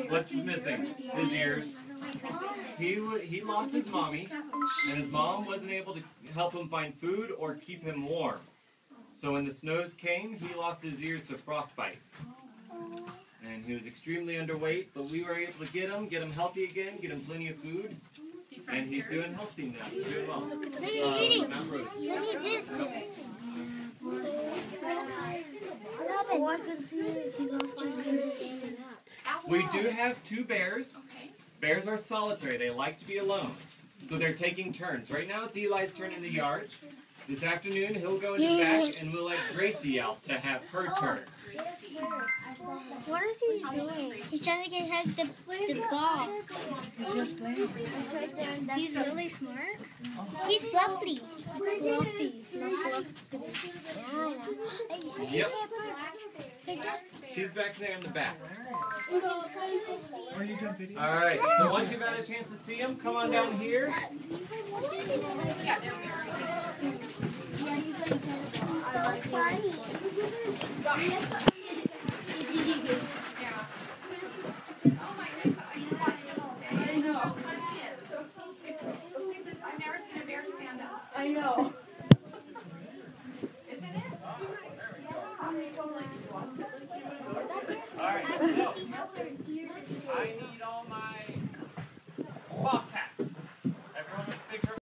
What's missing? His ears. He lost his mommy, and his mom wasn't able to help him find food or keep him warm. So when the snows came, he lost his ears to frostbite. And he was extremely underweight, but we were able to get him healthy again, get him plenty of food. And he's doing healthy now. He's doing well. Look at eating. Look, he did it. We do have two bears. Bears are solitary. They like to be alone. So they're taking turns. Right now it's Eli's turn in the yard. This afternoon he'll go in the back and we'll let Gracie out to have her turn. What is he doing? He's trying to get the ball. He's just playing. He's really smart. He's fluffy. Yep. She's back there in the back. Alright, so once you've had a chance to see him, come on down here. I know. Isn't it? Yeah.